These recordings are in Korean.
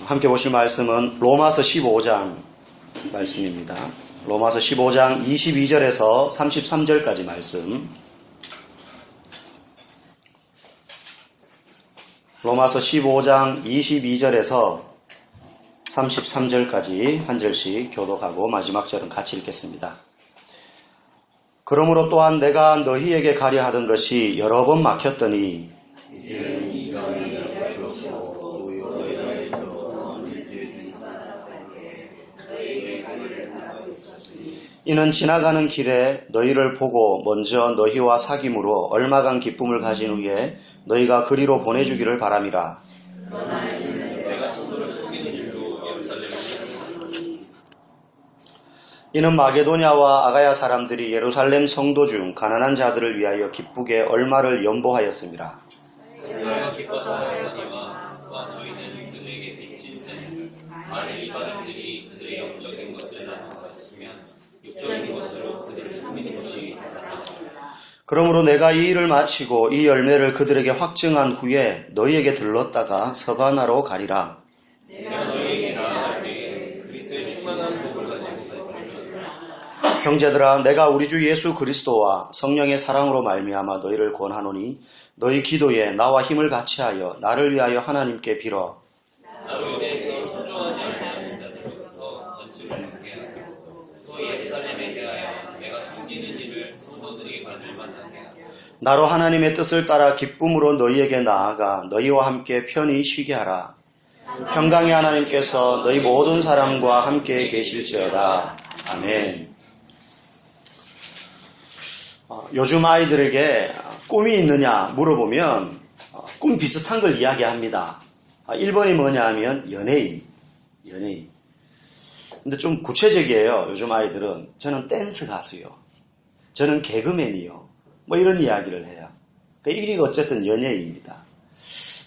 함께 보실 말씀은 로마서 15장 말씀입니다. 로마서 15장 22절에서 33절까지 말씀. 로마서 15장 22절에서 33절까지 한 절씩 교독하고 마지막 절은 같이 읽겠습니다. 그러므로 또한 내가 너희에게 가려 하던 것이 여러 번 막혔더니 이는 지나가는 길에 너희를 보고 먼저 너희와 사귐으로 얼마간 기쁨을 가진 후에 너희가 그리로 보내주기를 바람이라. 이는 마게도냐와 아가야 사람들이 예루살렘 성도 중 가난한 자들을 위하여 기쁘게 얼마를 연보하였음이라. 저희는 그들에게 빚진 셈을 만일 이 바람들이 그들의 영적인 것을 나타냈으면 육적인 것으로 그들을 숨기는 것이 낫다. 그러므로 내가 이 일을 마치고 이 열매를 그들에게 확증한 후에 너희에게 들렀다가 서바나로 가리라. 내가 너희에게 나아갈 때에 그리스도의 충만한 복을 가지고 형제들아, 내가 우리 주 예수 그리스도와 성령의 사랑으로 말미암아 너희를 권하노니 너희 기도에 나와 힘을 같이하여 나를 위하여 하나님께 빌어. 나로 인해서 순종하지 아니하는 자들로부터 건축을 주게 하고 또 예루살렘에 대하여 내가 섬기는 일을 성도들이 받을 만하게 하고 나로 하나님의 뜻을 따라 기쁨으로 너희에게 나아가 너희와 함께 편히 쉬게 하라. 평강의 하나님께서 너희 모든 사람과 함께 계실지어다. 아멘. 요즘 아이들에게 꿈이 있느냐 물어보면 꿈 비슷한 걸 이야기합니다. 1번이 뭐냐 하면 연예인. 근데 좀 구체적이에요. 요즘 아이들은 저는 댄스 가수요. 저는 개그맨이요. 뭐 이런 이야기를 해요. 1위가 어쨌든 연예인입니다.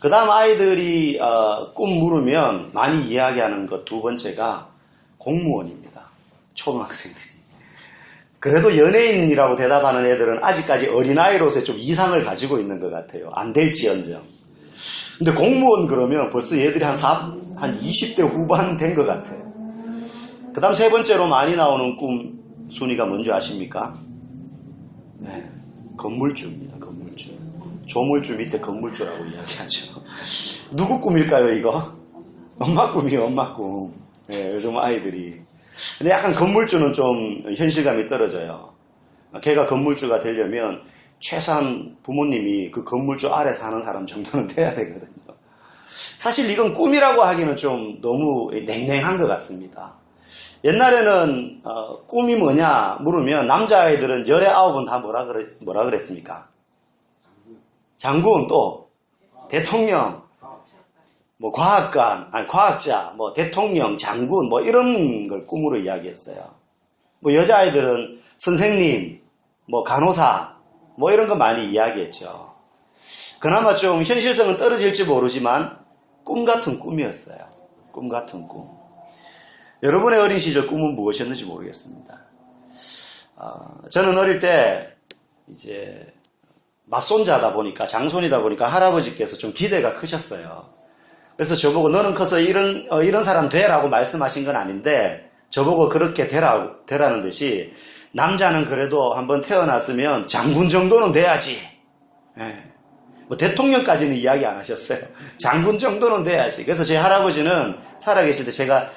그 다음 아이들이 꿈 물으면 많이 이야기하는 것 두 번째가 공무원입니다. 초등학생들이. 그래도 연예인이라고 대답하는 애들은 아직까지 어린아이로서의 좀 이상을 가지고 있는 것 같아요. 안 될지언정. 근데 공무원 그러면 벌써 얘들이 한 20대 후반 된 것 같아요. 그 다음 세 번째로 많이 나오는 꿈 순위가 뭔지 아십니까? 네, 건물주입니다. 건물주. 조물주 밑에 건물주라고 이야기하죠. 누구 꿈일까요, 이거? 엄마 꿈이에요, 엄마 꿈. 네, 요즘 아이들이. 근데 약간 건물주는 좀 현실감이 떨어져요. 걔가 건물주가 되려면 최소한 부모님이 그 건물주 아래 사는 사람 정도는 돼야 되거든요. 사실 이건 꿈이라고 하기는 좀 너무 냉랭한 것 같습니다. 옛날에는 꿈이 뭐냐 물으면 남자아이들은 19은 다 뭐라 그랬습니까? 장군, 또 대통령, 뭐 과학자, 뭐 대통령, 장군, 뭐 이런 걸 꿈으로 이야기했어요. 뭐 여자아이들은 선생님, 뭐 간호사, 뭐 이런 거 많이 이야기했죠. 그나마 좀 현실성은 떨어질지 모르지만 꿈 같은 꿈이었어요. 꿈 같은 꿈. 여러분의 어린 시절 꿈은 무엇이었는지 모르겠습니다. 저는 어릴 때 이제 맞손자다 보니까, 장손이다 보니까 할아버지께서 좀 기대가 크셨어요. 그래서 저보고 너는 커서 이런 사람 되라고 말씀하신 건 아닌데 저보고 그렇게 되라는 듯이 남자는 그래도 한번 태어났으면 장군 정도는 돼야지. 네. 뭐 대통령까지는 이야기 안 하셨어요. 장군 정도는 돼야지. 그래서 제 할아버지는 살아계실 때 제가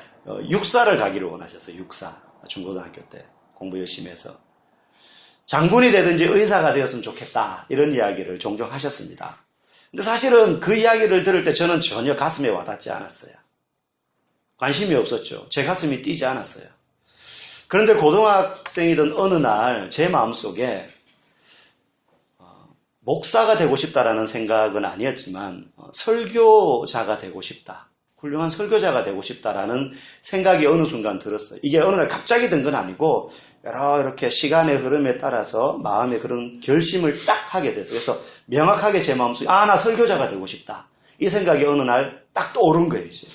육사를 가기를 원하셨어요. 육사. 중고등학교 때 공부 열심히 해서. 장군이 되든지 의사가 되었으면 좋겠다. 이런 이야기를 종종 하셨습니다. 근데 사실은 그 이야기를 들을 때 저는 전혀 가슴에 와닿지 않았어요. 관심이 없었죠. 제 가슴이 뛰지 않았어요. 그런데 고등학생이던 어느 날 제 마음속에 목사가 되고 싶다라는 생각은 아니었지만 설교자가 되고 싶다. 훌륭한 설교자가 되고 싶다라는 생각이 어느 순간 들었어요. 이게 어느 날 갑자기 든 건 아니고 이렇게 시간의 흐름에 따라서 마음에 그런 결심을 딱 하게 돼서 그래서 명확하게 제 마음속에 나 설교자가 되고 싶다. 이 생각이 어느 날 딱 떠오른 거예요. 이제.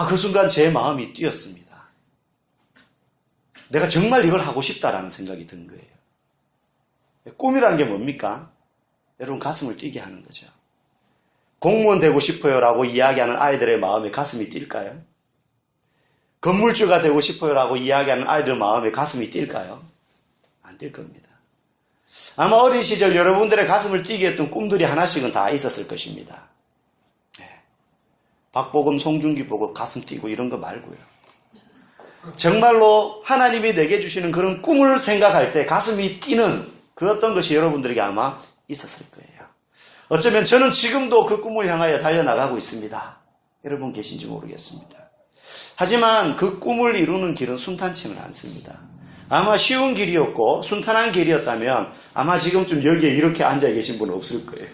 그 순간 제 마음이 뛰었습니다. 내가 정말 이걸 하고 싶다라는 생각이 든 거예요. 꿈이란 게 뭡니까? 여러분 가슴을 뛰게 하는 거죠. 공무원 되고 싶어요라고 이야기하는 아이들의 마음에 가슴이 뛸까요? 건물주가 되고 싶어요라고 이야기하는 아이들 마음에 가슴이 뛸까요? 안 뛸 겁니다. 아마 어린 시절 여러분들의 가슴을 뛰게 했던 꿈들이 하나씩은 다 있었을 것입니다. 박보검, 송중기 보고 가슴 뛰고 이런 거 말고요. 정말로 하나님이 내게 주시는 그런 꿈을 생각할 때 가슴이 뛰는 그 어떤 것이 여러분들에게 아마 있었을 거예요. 어쩌면 저는 지금도 그 꿈을 향하여 달려나가고 있습니다. 여러분 계신지 모르겠습니다. 하지만 그 꿈을 이루는 길은 순탄치는 않습니다. 아마 쉬운 길이었고 순탄한 길이었다면 아마 지금쯤 여기에 이렇게 앉아 계신 분은 없을 거예요.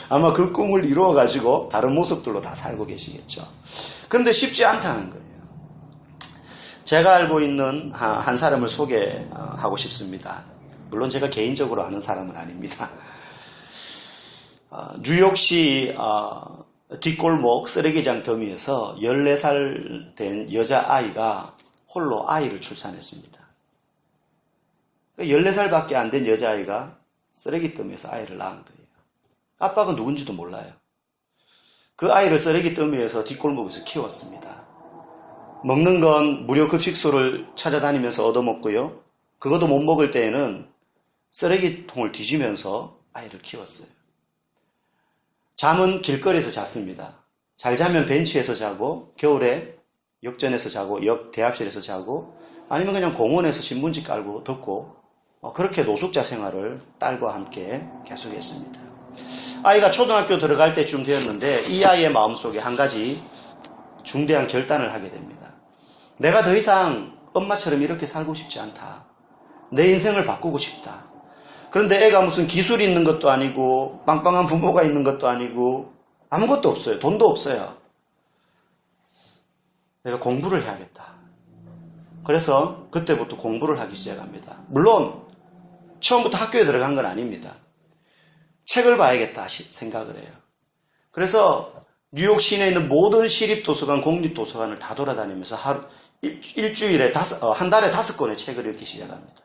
아마 그 꿈을 이루어가지고 다른 모습들로 다 살고 계시겠죠. 그런데 쉽지 않다는 거예요. 제가 알고 있는 한 사람을 소개하고 싶습니다. 물론 제가 개인적으로 아는 사람은 아닙니다. 뉴욕시 뒷골목 쓰레기장 더미에서 14살 된 여자아이가 홀로 아이를 출산했습니다. 14살밖에 안 된 여자아이가 쓰레기 더미에서 아이를 낳은 거예요. 아빠가 누군지도 몰라요. 그 아이를 쓰레기 더미에서 뒷골목에서 키웠습니다. 먹는 건 무료 급식소를 찾아다니면서 얻어먹고요. 그것도 못 먹을 때에는 쓰레기통을 뒤지면서 아이를 키웠어요. 잠은 길거리에서 잤습니다. 잘 자면 벤치에서 자고 겨울에 역전에서 자고 역 대합실에서 자고 아니면 그냥 공원에서 신문지 깔고 덮고 그렇게 노숙자 생활을 딸과 함께 계속했습니다. 아이가 초등학교 들어갈 때쯤 되었는데 이 아이의 마음속에 한 가지 중대한 결단을 하게 됩니다. 내가 더 이상 엄마처럼 이렇게 살고 싶지 않다. 내 인생을 바꾸고 싶다. 그런데 애가 무슨 기술이 있는 것도 아니고 빵빵한 부모가 있는 것도 아니고 아무것도 없어요. 돈도 없어요. 내가 공부를 해야겠다. 그래서 그때부터 공부를 하기 시작합니다. 물론 처음부터 학교에 들어간 건 아닙니다. 책을 봐야겠다 생각을 해요. 그래서 뉴욕 시내에 있는 모든 시립도서관, 공립도서관을 다 돌아다니면서 일주일에 한 달에 5권의 책을 읽기 시작합니다.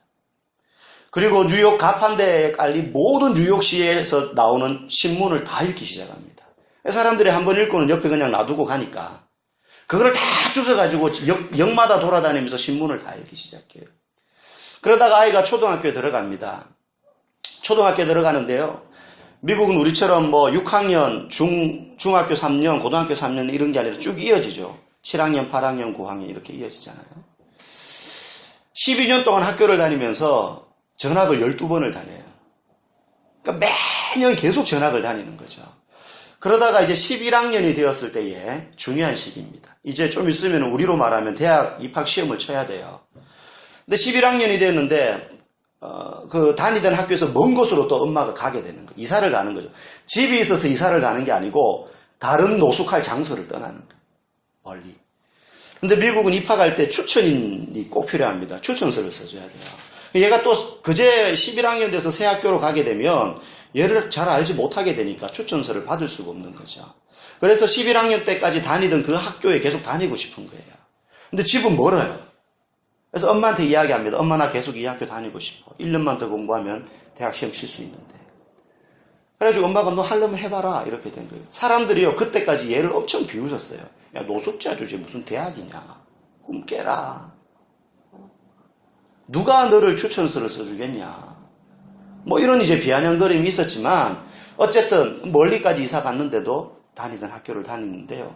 그리고 뉴욕 가판대에 깔린 모든 뉴욕시에서 나오는 신문을 다 읽기 시작합니다. 사람들이 한번 읽고는 옆에 그냥 놔두고 가니까 그걸 다 주워가지고 역마다 돌아다니면서 신문을 다 읽기 시작해요. 그러다가 아이가 초등학교에 들어갑니다. 초등학교에 들어가는데요. 미국은 우리처럼 6학년, 중학교 3년, 고등학교 3년 이런 게 아니라 쭉 이어지죠. 7학년, 8학년, 9학년 이렇게 이어지잖아요. 12년 동안 학교를 다니면서 전학을 12번을 다녀요. 그러니까 매년 계속 전학을 다니는 거죠. 그러다가 이제 11학년이 되었을 때에 중요한 시기입니다. 이제 좀 있으면 우리로 말하면 대학 입학 시험을 쳐야 돼요. 근데 11학년이 됐는데 그 다니던 학교에서 먼 곳으로 또 엄마가 가게 되는 거예요. 이사를 가는 거죠. 집이 있어서 이사를 가는 게 아니고 다른 노숙할 장소를 떠나는 거예요. 멀리. 근데 미국은 입학할 때 추천인이 꼭 필요합니다. 추천서를 써줘야 돼요. 얘가 또 그제 11학년 돼서 새 학교로 가게 되면 얘를 잘 알지 못하게 되니까 추천서를 받을 수가 없는 거죠. 그래서 11학년 때까지 다니던 그 학교에 계속 다니고 싶은 거예요. 근데 집은 멀어요. 그래서 엄마한테 이야기합니다. 엄마 나 계속 이 학교 다니고 싶어. 1년만 더 공부하면 대학 시험 칠 수 있는데. 그래가지고 엄마가 너 하려면 해봐라 이렇게 된 거예요. 사람들이요 그때까지 얘를 엄청 비웃었어요. 야 노숙자 주제 무슨 대학이냐. 꿈 깨라. 누가 너를 추천서를 써주겠냐. 이런 이제 비아냥거림이 있었지만 어쨌든 멀리까지 이사 갔는데도 다니던 학교를 다니는데요.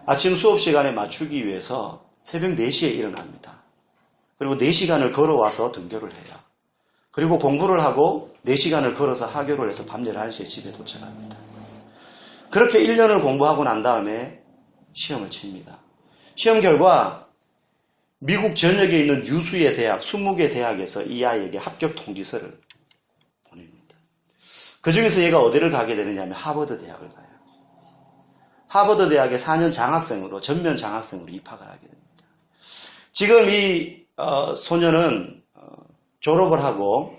아침 수업 시간에 맞추기 위해서 새벽 4시에 일어납니다. 그리고 4시간을 걸어와서 등교를 해요. 그리고 공부를 하고 4시간을 걸어서 하교를 해서 밤 11시에 집에 도착합니다. 그렇게 1년을 공부하고 난 다음에 시험을 칩니다. 시험 결과 미국 전역에 있는 유수의 대학, 20개 대학에서 이 아이에게 합격 통지서를 보냅니다. 그 중에서 얘가 어디를 가게 되느냐 하면 하버드 대학을 가요. 하버드 대학에 4년 장학생으로, 전면 장학생으로 입학을 하게 됩니다. 지금 이 소년은 졸업을 하고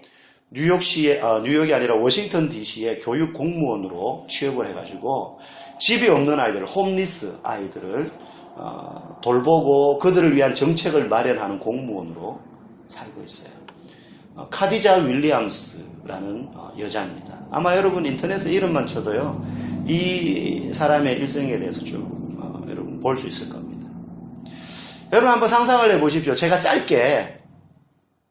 뉴욕이 아니라 워싱턴 DC의 교육 공무원으로 취업을 해가지고 집이 없는 아이들, 홈리스 아이들을 돌보고 그들을 위한 정책을 마련하는 공무원으로 살고 있어요. 카디자 윌리엄스라는 여자입니다. 아마 여러분 인터넷에 이름만 쳐도요. 이 이 사람의 일생에 대해서 쭉 여러분 볼 수 있을 겁니다. 여러분 한번 상상을 해보십시오. 제가 짧게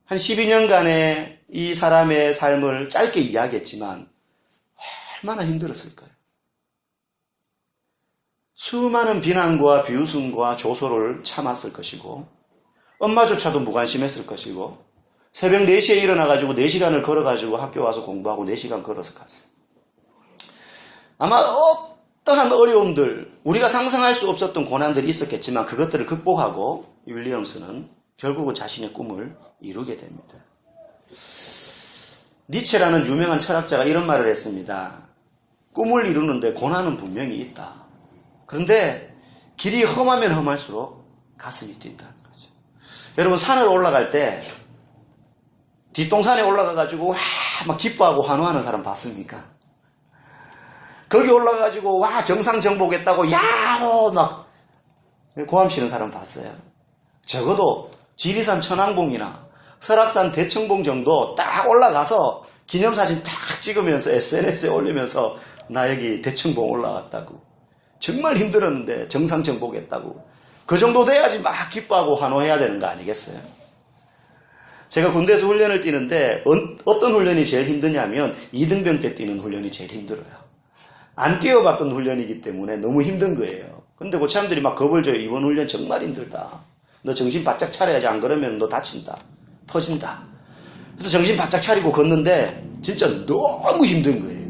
한 12년간의 이 사람의 삶을 짧게 이야기했지만 얼마나 힘들었을까요? 수많은 비난과 비웃음과 조소를 참았을 것이고 엄마조차도 무관심했을 것이고 새벽 4시에 일어나가지고 4시간을 걸어가지고 학교 와서 공부하고 4시간 걸어서 갔어요. 아마 어떠한 어려움들, 우리가 상상할 수 없었던 고난들이 있었겠지만 그것들을 극복하고 윌리엄스는 결국은 자신의 꿈을 이루게 됩니다. 니체라는 유명한 철학자가 이런 말을 했습니다. 꿈을 이루는데 고난은 분명히 있다. 그런데 길이 험하면 험할수록 가슴이 뛴다는 거죠. 여러분 산을 올라갈 때 뒷동산에 올라가가지고 와 막 기뻐하고 환호하는 사람 봤습니까? 거기 올라가가지고 와 정상 정복했다고 야호 막 고함 치는 사람 봤어요. 적어도 지리산 천왕봉이나 설악산 대청봉 정도 딱 올라가서 기념사진 딱 찍으면서 SNS에 올리면서 나 여기 대청봉 올라왔다고. 정말 힘들었는데 정상 정복했다고. 그 정도 돼야지 막 기뻐하고 환호해야 되는 거 아니겠어요? 제가 군대에서 훈련을 뛰는데 어떤 훈련이 제일 힘드냐면 이등병 때 뛰는 훈련이 제일 힘들어요. 안 뛰어봤던 훈련이기 때문에 너무 힘든 거예요. 근데 고참들이 막 겁을 줘요. 이번 훈련 정말 힘들다. 너 정신 바짝 차려야지 안 그러면 너 다친다. 터진다. 그래서 정신 바짝 차리고 걷는데 진짜 너무 힘든 거예요.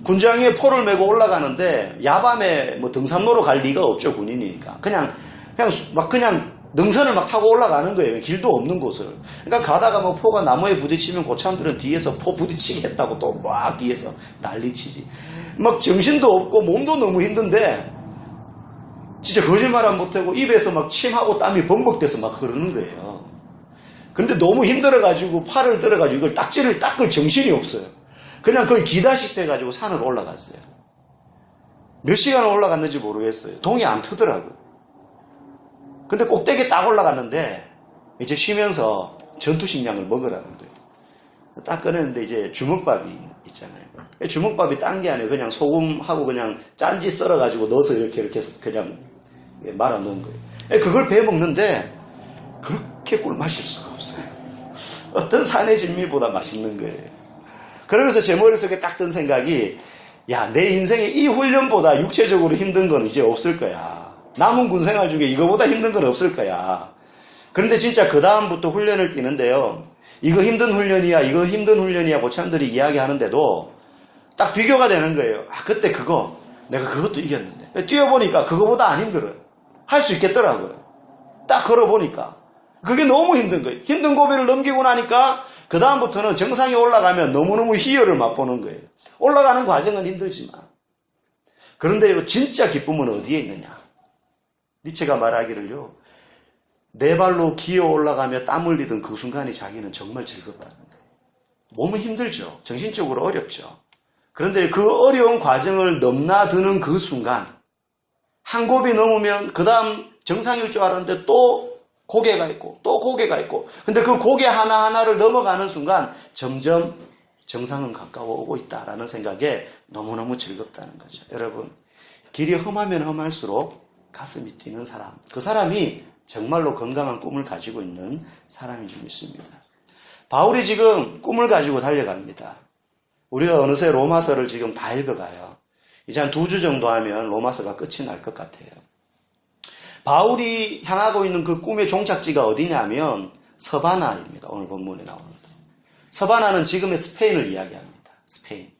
군장에 포를 메고 올라가는데 야밤에 뭐 등산로로 갈 리가 없죠. 군인이니까. 그냥 능선을 막 타고 올라가는 거예요. 길도 없는 곳을. 그러니까 가다가 뭐 포가 나무에 부딪히면 고참들은 뒤에서 포 부딪히게 했다고 또 막 뒤에서 난리치지. 막 정신도 없고 몸도 너무 힘든데 진짜 거짓말 안 못하고 입에서 막 침하고 땀이 범벅돼서 막 흐르는 거예요. 근데 너무 힘들어가지고 팔을 들어가지고 이걸 딱지를 닦을 정신이 없어요. 그냥 거의 기다식 돼가지고 산을 올라갔어요. 몇 시간을 올라갔는지 모르겠어요. 동이 안 트더라고요. 근데 꼭대기에 딱 올라갔는데 이제 쉬면서 전투식량을 먹으라는 거예요. 딱 꺼냈는데 이제 주먹밥이 있잖아요. 주먹밥이 딴 게 아니에요. 그냥 소금하고 그냥 짠지 썰어가지고 넣어서 이렇게 그냥 말아 놓은 거예요. 그걸 베어 먹는데 그렇게 꿀맛일 수가 없어요. 어떤 산의 진미보다 맛있는 거예요. 그러면서 제 머릿속에 딱 든 생각이 야, 내 인생에 이 훈련보다 육체적으로 힘든 건 이제 없을 거야. 남은 군생활 중에 이거보다 힘든 건 없을 거야. 그런데 진짜 그 다음부터 훈련을 뛰는데요. 이거 힘든 훈련이야, 이거 힘든 훈련이야 고참들이 이야기하는데도 딱 비교가 되는 거예요. 아, 그때 내가 그것도 이겼는데. 뛰어보니까 그거보다 안 힘들어요. 할 수 있겠더라고요. 딱 걸어보니까. 그게 너무 힘든 거예요. 힘든 고비를 넘기고 나니까 그 다음부터는 정상에 올라가면 너무너무 희열을 맛보는 거예요. 올라가는 과정은 힘들지만. 그런데 진짜 기쁨은 어디에 있느냐? 니체가 말하기를요. 네 발로 기어 올라가며 땀 흘리던 그 순간이 자기는 정말 즐겁다는 거예요. 몸은 힘들죠. 정신적으로 어렵죠. 그런데 그 어려운 과정을 넘나드는 그 순간 한 곱이 넘으면 그 다음 정상일 줄 알았는데 또 고개가 있고 또 고개가 있고 근데 그 고개 하나하나를 넘어가는 순간 점점 정상은 가까워 오고 있다라는 생각에 너무너무 즐겁다는 거죠. 여러분 길이 험하면 험할수록 가슴이 뛰는 사람, 그 사람이 정말로 건강한 꿈을 가지고 있는 사람인 줄 믿습니다. 바울이 지금 꿈을 가지고 달려갑니다. 우리가 어느새 로마서를 지금 다 읽어가요. 이제 한 2주 정도 하면 로마서가 끝이 날 것 같아요. 바울이 향하고 있는 그 꿈의 종착지가 어디냐면 서바나입니다. 오늘 본문에 나오는데. 서바나는 지금의 스페인을 이야기합니다. 스페인.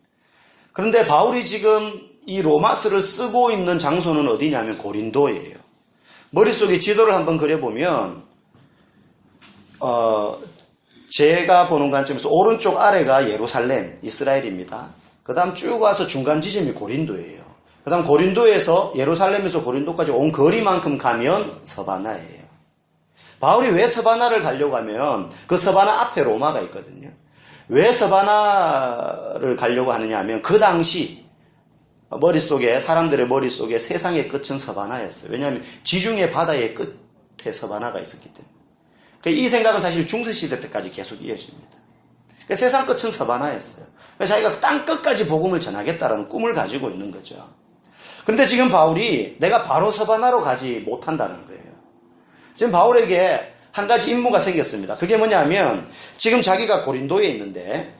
그런데 바울이 지금 이 로마서를 쓰고 있는 장소는 어디냐면 고린도예요. 머릿속에 지도를 한번 그려보면 제가 보는 관점에서 오른쪽 아래가 예루살렘, 이스라엘입니다. 그 다음 쭉 와서 중간 지점이 고린도예요. 그 다음 고린도에서 예루살렘에서 고린도까지 온 거리만큼 가면 서바나예요. 바울이 왜 서바나를 가려고 하면 그 서바나 앞에 로마가 있거든요. 왜 서바나를 가려고 하느냐 하면 그 당시 사람들의 머릿속에 세상의 끝은 서바나였어요. 왜냐하면 지중해 바다의 끝에 서바나가 있었기 때문에. 이 생각은 사실 중세시대 때까지 계속 이어집니다. 그러니까 세상 끝은 서바나였어요. 그래서 자기가 땅 끝까지 복음을 전하겠다라는 꿈을 가지고 있는 거죠. 그런데 지금 바울이 내가 바로 서바나로 가지 못한다는 거예요. 지금 바울에게 한 가지 임무가 생겼습니다. 그게 뭐냐면 지금 자기가 고린도에 있는데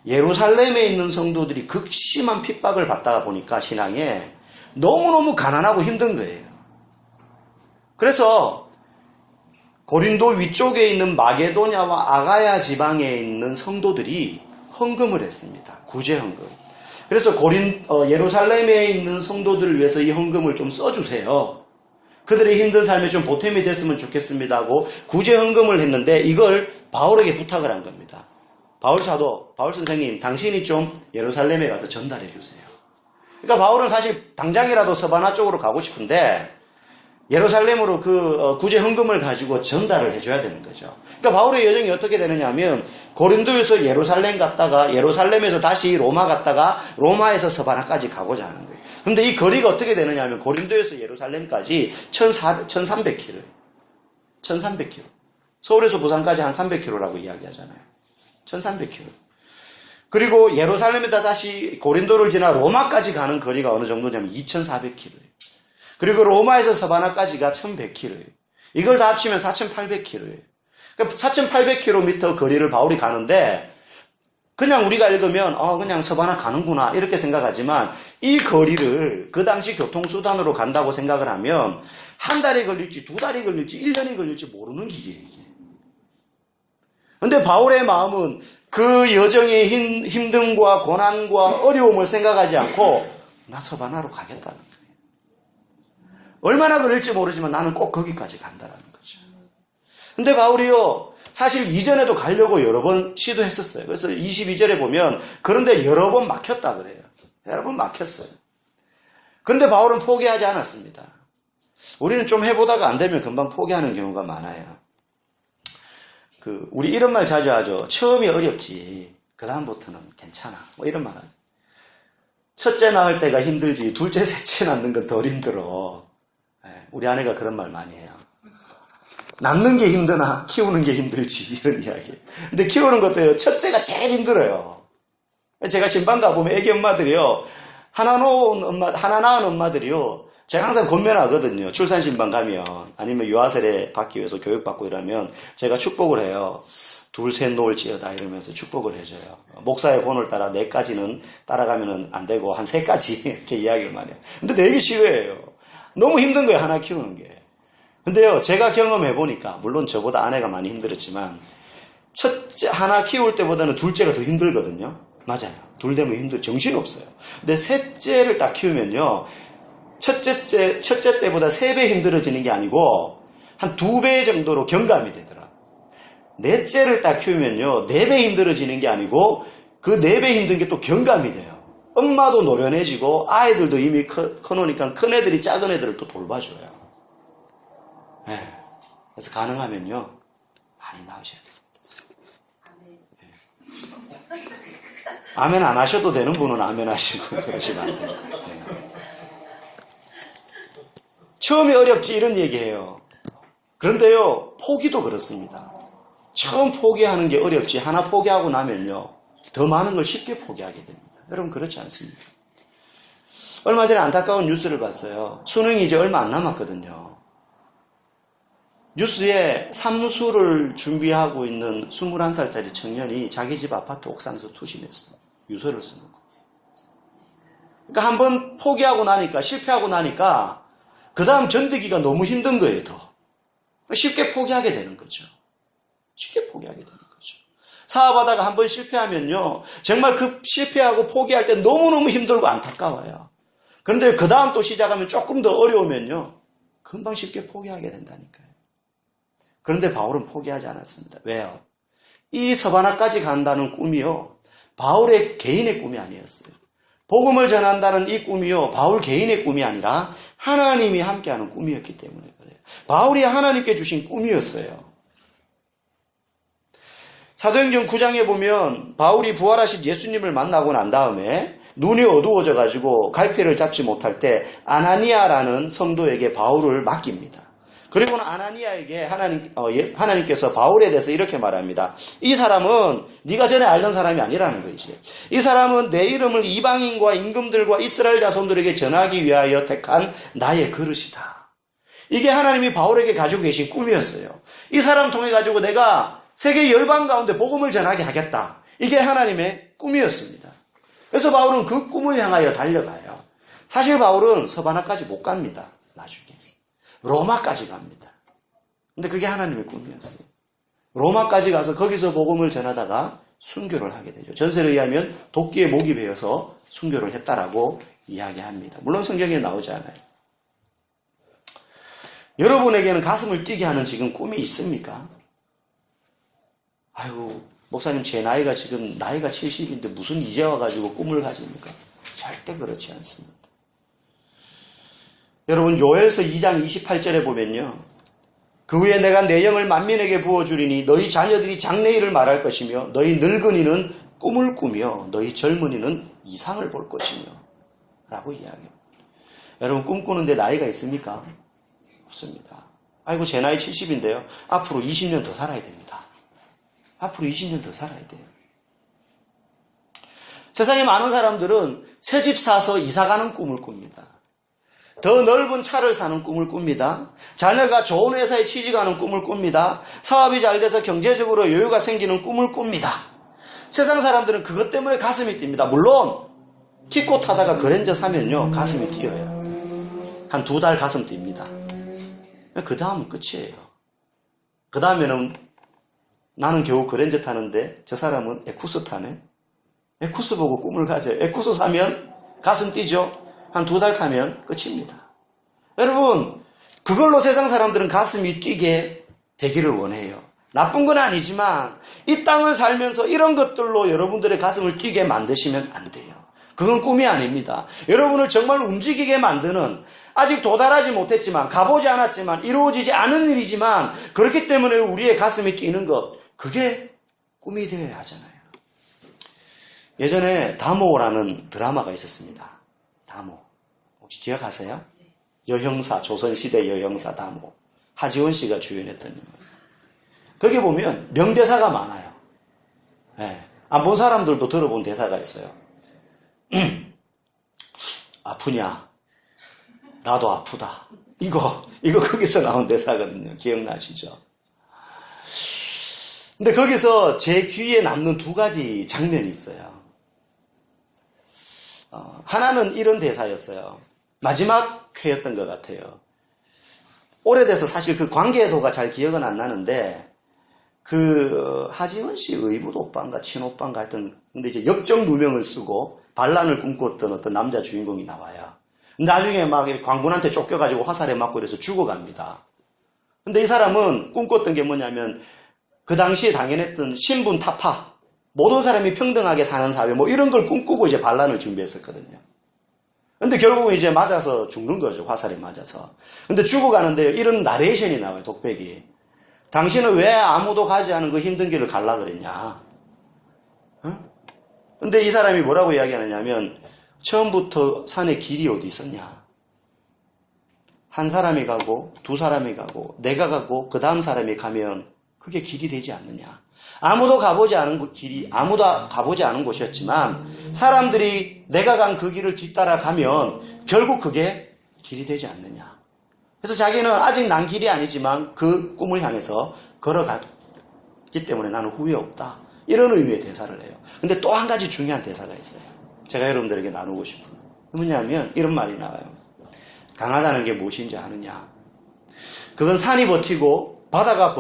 예루살렘에 있는 성도들이 극심한 핍박을 받다가 보니까 신앙에 너무너무 가난하고 힘든 거예요. 그래서 고린도 위쪽에 있는 마게도냐와 아가야 지방에 있는 성도들이 헌금을 했습니다. 구제 헌금. 그래서 예루살렘에 있는 성도들을 위해서 이 헌금을 좀 써주세요. 그들의 힘든 삶에 좀 보탬이 됐으면 좋겠습니다 하고 구제 헌금을 했는데 이걸 바울에게 부탁을 한 겁니다. 바울 사도, 바울 선생님, 당신이 좀 예루살렘에 가서 전달해 주세요. 그러니까 바울은 사실 당장이라도 서바나 쪽으로 가고 싶은데 예루살렘으로 그 구제 헌금을 가지고 전달을 해줘야 되는 거죠. 그러니까 바울의 여정이 어떻게 되느냐 하면 고린도에서 예루살렘 갔다가 예루살렘에서 다시 로마 갔다가 로마에서 서바나까지 가고자 하는 거예요. 그런데 이 거리가 어떻게 되느냐 하면 고린도에서 예루살렘까지 1300km. 1300km. 서울에서 부산까지 한 300km라고 이야기하잖아요. 1300km. 그리고 예루살렘에다 다시 고린도를 지나 로마까지 가는 거리가 어느 정도냐면 2400km예요. 그리고 로마에서 서바나까지가 1100km예요. 이걸 다 합치면 4800km예요. 그러니까 4800km 거리를 바울이 가는데 그냥 우리가 읽으면 그냥 서바나 가는구나 이렇게 생각하지만 이 거리를 그 당시 교통수단으로 간다고 생각을 하면 한 달이 걸릴지 두 달이 걸릴지 1년이 걸릴지 모르는 길이에요. 이게. 근데 바울의 마음은 그 여정의 힘듦과 고난과 어려움을 생각하지 않고 나 서바나로 가겠다는 거예요. 얼마나 걸릴지 모르지만 나는 꼭 거기까지 간다는 거죠. 근데 바울이요, 사실 이전에도 가려고 여러 번 시도했었어요. 그래서 22절에 보면 그런데 여러 번 막혔다 그래요. 여러 번 막혔어요. 그런데 바울은 포기하지 않았습니다. 우리는 좀 해보다가 안 되면 금방 포기하는 경우가 많아요. 우리 이런 말 자주 하죠. 처음이 어렵지 그 다음부터는 괜찮아. 뭐 이런 말 하죠. 첫째 낳을 때가 힘들지 둘째 셋째 낳는 건 덜 힘들어. 우리 아내가 그런 말 많이 해요. 낳는 게 힘드나 키우는 게 힘들지 이런 이야기. 근데 키우는 것도요. 첫째가 제일 힘들어요. 제가 신방 가보면 애기 엄마들이요. 하나 낳은 엄마들이요. 제가 항상 권면하거든요. 출산신방 가면 아니면 유아세례 받기 위해서 교육받고 이러면 제가 축복을 해요. 둘, 셋 놓을지어다 이러면서 축복을 해줘요. 목사의 본을 따라 4까지는 따라가면 안 되고 한 3까지 이렇게 이야기를 많이 해요. 근데 내기 싫어해요. 너무 힘든 거예요. 하나 키우는 게. 근데요. 제가 경험해보니까 물론 저보다 아내가 많이 힘들었지만 첫째 하나 키울 때보다는 둘째가 더 힘들거든요. 맞아요. 둘 되면 정신이 없어요. 근데 셋째를 딱 키우면요. 첫째 때보다 3배 힘들어지는 게 아니고 한 2배 정도로 경감이 되더라. 넷째를 딱 키우면요. 4배 힘들어지는 게 아니고 그 4배 힘든 게 또 경감이 돼요. 엄마도 노련해지고 아이들도 이미 커놓으니까 큰 애들이 작은 애들을 또 돌봐줘요. 네. 그래서 가능하면요. 많이 낳으셔야 됩니다. 네. 아멘 안 하셔도 되는 분은 아멘 하시고 그러시면 안 돼요. 네. 처음이 어렵지 이런 얘기해요. 그런데요. 포기도 그렇습니다. 처음 포기하는 게 어렵지 하나 포기하고 나면요. 더 많은 걸 쉽게 포기하게 됩니다. 여러분 그렇지 않습니까? 얼마 전에 안타까운 뉴스를 봤어요. 수능이 이제 얼마 안 남았거든요. 뉴스에 삼수를 준비하고 있는 21살짜리 청년이 자기 집 아파트 옥상에서 투신했어요. 유서를 쓰는 거. 그러니까 한번 포기하고 나니까 실패하고 나니까 그 다음 견디기가 너무 힘든 거예요. 더 쉽게 포기하게 되는 거죠. 쉽게 포기하게 되는 거죠. 사업하다가 한번 실패하면요. 정말 그 실패하고 포기할 때 너무너무 힘들고 안타까워요. 그런데 그 다음 또 시작하면 조금 더 어려우면요. 금방 쉽게 포기하게 된다니까요. 그런데 바울은 포기하지 않았습니다. 왜요? 이 서바나까지 간다는 꿈이요. 바울의 개인의 꿈이 아니었어요. 복음을 전한다는 이 꿈이요. 바울 개인의 꿈이 아니라 하나님이 함께하는 꿈이었기 때문에 그래요. 바울이 하나님께 주신 꿈이었어요. 사도행전 9장에 보면 바울이 부활하신 예수님을 만나고 난 다음에 눈이 어두워져 가지고 갈피를 잡지 못할 때 아나니아라는 성도에게 바울을 맡깁니다. 그리고는 아나니아에게 하나님께서 바울에 대해서 이렇게 말합니다. 이 사람은 네가 전에 알던 사람이 아니라는 거지. 이 사람은 내 이름을 이방인과 임금들과 이스라엘 자손들에게 전하기 위하여 택한 나의 그릇이다. 이게 하나님이 바울에게 가지고 계신 꿈이었어요. 이 사람 통해 가지고 내가 세계 열방 가운데 복음을 전하게 하겠다. 이게 하나님의 꿈이었습니다. 그래서 바울은 그 꿈을 향하여 달려가요. 사실 바울은 서바나까지 못 갑니다. 나중에. 로마까지 갑니다. 근데 그게 하나님의 꿈이었어요. 로마까지 가서 거기서 복음을 전하다가 순교를 하게 되죠. 전설에 의하면 도끼에 목이 베어서 순교를 했다라고 이야기합니다. 물론 성경에 나오지 않아요. 여러분에게는 가슴을 뛰게 하는 지금 꿈이 있습니까? 아이고, 목사님 제 나이가 지금 나이가 70인데 무슨 이제 와가지고 꿈을 가집니까? 절대 그렇지 않습니다. 여러분 요엘서 2장 28절에 보면요. 그 후에 내가 내 영을 만민에게 부어주리니 너희 자녀들이 장래일을 말할 것이며 너희 늙은이는 꿈을 꾸며 너희 젊은이는 이상을 볼 것이며 라고 이야기합니다. 여러분 꿈꾸는데 나이가 있습니까? 없습니다. 아이고 제 나이 70인데요. 앞으로 20년 더 살아야 됩니다. 앞으로 20년 더 살아야 돼요. 세상에 많은 사람들은 새 집 사서 이사가는 꿈을 꿉니다. 더 넓은 차를 사는 꿈을 꿉니다. 자녀가 좋은 회사에 취직하는 꿈을 꿉니다. 사업이 잘 돼서 경제적으로 여유가 생기는 꿈을 꿉니다. 세상 사람들은 그것 때문에 가슴이 뜁니다. 물론 티코 타다가 그랜저 사면요 가슴이 뛰어요. 한 2달 가슴 뜁니다. 그 다음은 끝이에요. 그 다음에는 나는 겨우 그랜저 타는데 저 사람은 에쿠스 타네. 에쿠스 보고 꿈을 가져요. 에쿠스 사면 가슴 뛰죠. 한 2달 타면 끝입니다. 여러분 그걸로 세상 사람들은 가슴이 뛰게 되기를 원해요. 나쁜 건 아니지만 이 땅을 살면서 이런 것들로 여러분들의 가슴을 뛰게 만드시면 안 돼요. 그건 꿈이 아닙니다. 여러분을 정말 움직이게 만드는 아직 도달하지 못했지만 가보지 않았지만 이루어지지 않은 일이지만 그렇기 때문에 우리의 가슴이 뛰는 것 그게 꿈이 되어야 하잖아요. 예전에 다모라는 드라마가 있었습니다. 다모. 혹시 기억하세요? 여형사, 조선시대 여형사 다모. 하지원 씨가 주연했던 영화. 거기 보면 명대사가 많아요. 네. 안 본 사람들도 들어본 대사가 있어요. 아프냐? 나도 아프다. 이거 거기서 나온 대사거든요. 기억나시죠? 근데 거기서 제 귀에 남는 2가지 장면이 있어요. 하나는 이런 대사였어요. 마지막 회였던 것 같아요. 오래돼서 사실 그 관계도가 잘 기억은 안 나는데 그 하지원 씨 의붓 오빠인가 친오빠인가 하여튼 근데 이제 역적 누명을 쓰고 반란을 꿈꿨던 어떤 남자 주인공이 나와요. 나중에 막 관군한테 쫓겨가지고 화살에 맞고 이래서 죽어갑니다. 근데 이 사람은 꿈꿨던 게 뭐냐면 그 당시에 당연했던 신분 타파 모든 사람이 평등하게 사는 사회 뭐 이런 걸 꿈꾸고 이제 반란을 준비했었거든요. 근데 결국은 이제 맞아서 죽는 거죠. 화살에 맞아서. 근데 죽어가는데 이런 나레이션이 나와요. 독백이. 당신은 왜 아무도 가지 않은 그 힘든 길을 갈라 그랬냐. 근데 이 사람이 뭐라고 이야기하느냐면 처음부터 산에 길이 어디 있었냐. 한 사람이 가고 2사람이 가고 내가 가고 그 다음 사람이 가면 그게 길이 되지 않느냐. 아무도 가보지 않은 길이 아무도 가보지 않은 곳이었지만 사람들이 내가 간 그 길을 뒤따라 가면 결국 그게 길이 되지 않느냐. 그래서 자기는 아직 난 길이 아니지만 그 꿈을 향해서 걸어갔기 때문에 나는 후회 없다. 이런 의미의 대사를 해요. 근데 또 한 가지 중요한 대사가 있어요. 제가 여러분들에게 나누고 싶은 거. 뭐냐면 이런 말이 나와요. 강하다는 게 무엇인지 아느냐. 그건 산이 버티고 바다가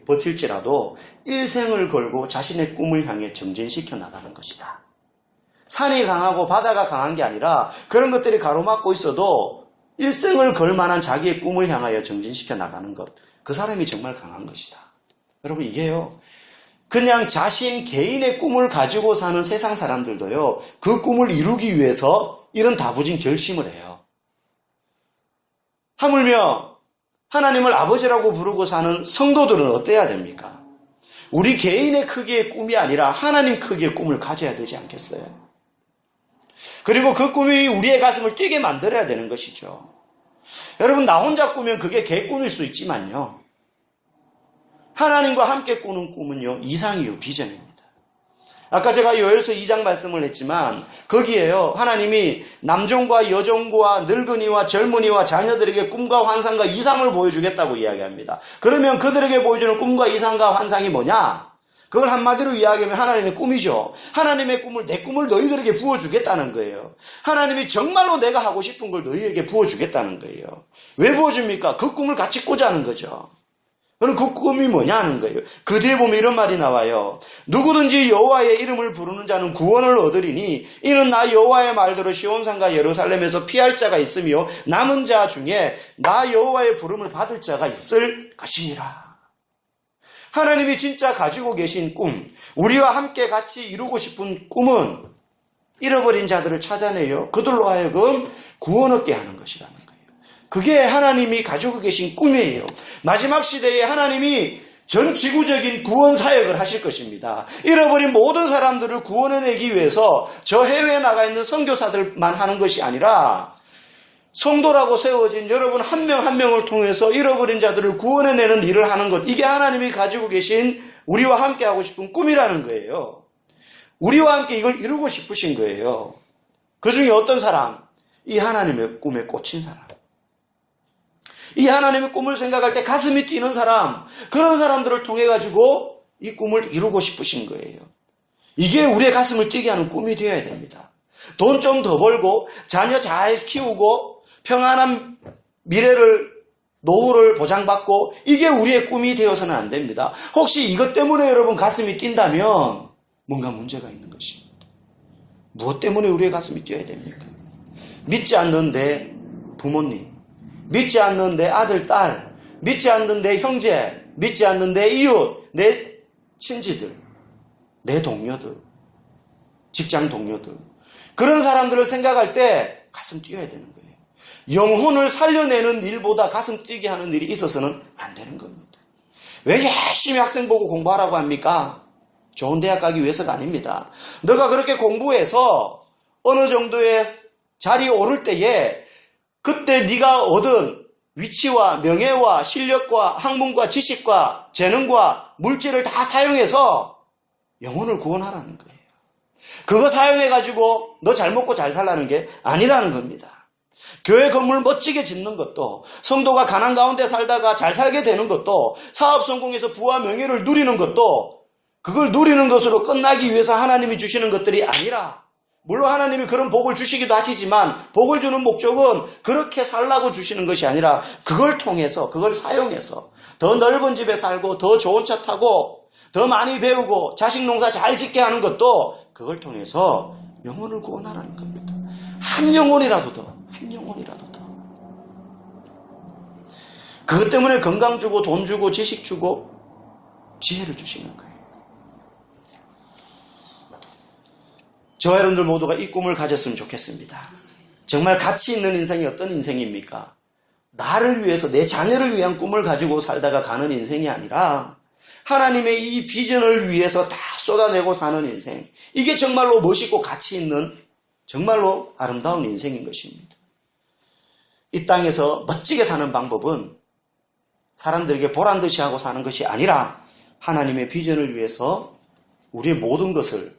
버틸지라도 일생을 걸고 자신의 꿈을 향해 정진시켜 나가는 것이다. 산이 강하고 바다가 강한 게 아니라 그런 것들이 가로막고 있어도 일생을 걸 만한 자기의 꿈을 향하여 정진시켜 나가는 것. 그 사람이 정말 강한 것이다. 여러분 이게요. 그냥 자신 개인의 꿈을 가지고 사는 세상 사람들도요. 그 꿈을 이루기 위해서 이런 다부진 결심을 해요. 하물며 하나님을 아버지라고 부르고 사는 성도들은 어때야 됩니까? 우리 개인의 크기의 꿈이 아니라 하나님 크기의 꿈을 가져야 되지 않겠어요? 그리고 그 꿈이 우리의 가슴을 뛰게 만들어야 되는 것이죠. 여러분, 나 혼자 꾸면 그게 개꿈일 수 있지만요. 하나님과 함께 꾸는 꿈은요, 이상이요, 비전입니다. 아까 제가 요엘서 2장 말씀을 했지만 거기에요, 하나님이 남종과 여종과 늙은이와 젊은이와 자녀들에게 꿈과 환상과 이상을 보여주겠다고 이야기합니다. 그러면 그들에게 보여주는 꿈과 이상과 환상이 뭐냐? 그걸 한마디로 이야기하면 하나님의 꿈이죠. 하나님의 꿈을, 내 꿈을 너희들에게 부어주겠다는 거예요. 하나님이 정말로 내가 하고 싶은 걸 너희에게 부어주겠다는 거예요. 왜 부어줍니까? 그 꿈을 같이 꾸자는 거죠. 그럼 그 꿈이 뭐냐는 거예요. 그 뒤에 보면 이런 말이 나와요. 누구든지 여호와의 이름을 부르는 자는 구원을 얻으리니 이는 나 여호와의 말대로 시온산과 예루살렘에서 피할 자가 있으며 남은 자 중에 나 여호와의 부름을 받을 자가 있을 것이니라. 하나님이 진짜 가지고 계신 꿈, 우리와 함께 같이 이루고 싶은 꿈은 잃어버린 자들을 찾아내요, 그들로 하여금 구원 얻게 하는 것이라는 거예요. 그게 하나님이 가지고 계신 꿈이에요. 마지막 시대에 하나님이 전 지구적인 구원 사역을 하실 것입니다. 잃어버린 모든 사람들을 구원해내기 위해서 저 해외에 나가 있는 선교사들만 하는 것이 아니라 성도라고 세워진 여러분 한 명 한 명을 통해서 잃어버린 자들을 구원해내는 일을 하는 것, 이게 하나님이 가지고 계신 우리와 함께 하고 싶은 꿈이라는 거예요. 우리와 함께 이걸 이루고 싶으신 거예요. 그 중에 어떤 사람? 이 하나님의 꿈에 꽂힌 사람. 이 하나님의 꿈을 생각할 때 가슴이 뛰는 사람, 그런 사람들을 통해 가지고 이 꿈을 이루고 싶으신 거예요. 이게 우리의 가슴을 뛰게 하는 꿈이 되어야 됩니다. 돈 좀 더 벌고 자녀 잘 키우고 평안한 미래를, 노후를 보장받고, 이게 우리의 꿈이 되어서는 안 됩니다. 혹시 이것 때문에 여러분 가슴이 뛴다면 뭔가 문제가 있는 것입니다. 무엇 때문에 우리의 가슴이 뛰어야 됩니까? 믿지 않는 내 부모님, 믿지 않는 내 아들, 딸, 믿지 않는 내 형제, 믿지 않는 내 이웃, 내 친지들, 내 동료들, 직장 동료들, 그런 사람들을 생각할 때 가슴 뛰어야 되는 거예요. 영혼을 살려내는 일보다 가슴 뛰게 하는 일이 있어서는 안 되는 겁니다. 왜 열심히 학생 보고 공부하라고 합니까? 좋은 대학 가기 위해서가 아닙니다. 너가 그렇게 공부해서 어느 정도의 자리에 오를 때에 그때 네가 얻은 위치와 명예와 실력과 학문과 지식과 재능과 물질을 다 사용해서 영혼을 구원하라는 거예요. 그거 사용해가지고 너 잘 먹고 잘 살라는 게 아니라는 겁니다. 교회 건물 멋지게 짓는 것도, 성도가 가난 가운데 살다가 잘 살게 되는 것도, 사업 성공해서 부와 명예를 누리는 것도, 그걸 누리는 것으로 끝나기 위해서 하나님이 주시는 것들이 아니라, 물론 하나님이 그런 복을 주시기도 하시지만 복을 주는 목적은 그렇게 살라고 주시는 것이 아니라 그걸 통해서, 그걸 사용해서 더 넓은 집에 살고 더 좋은 차 타고 더 많이 배우고 자식 농사 잘 짓게 하는 것도 그걸 통해서 영혼을 구원하라는 겁니다. 한 영혼이라도 더, 한 영혼이라도 더. 그것 때문에 건강 주고 돈 주고 지식 주고 지혜를 주시는 거예요. 저와 여러분들 모두가 이 꿈을 가졌으면 좋겠습니다. 정말 가치 있는 인생이 어떤 인생입니까? 나를 위해서, 내 자녀를 위한 꿈을 가지고 살다가 가는 인생이 아니라 하나님의 이 비전을 위해서 다 쏟아내고 사는 인생. 이게 정말로 멋있고 가치 있는, 정말로 아름다운 인생인 것입니다. 이 땅에서 멋지게 사는 방법은 사람들에게 보란듯이 하고 사는 것이 아니라 하나님의 비전을 위해서 우리의 모든 것을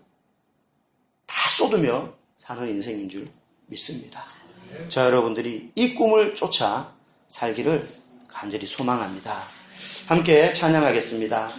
다 쏟으며 사는 인생인 줄 믿습니다. 저 여러분들이 이 꿈을 쫓아 살기를 간절히 소망합니다. 함께 찬양하겠습니다.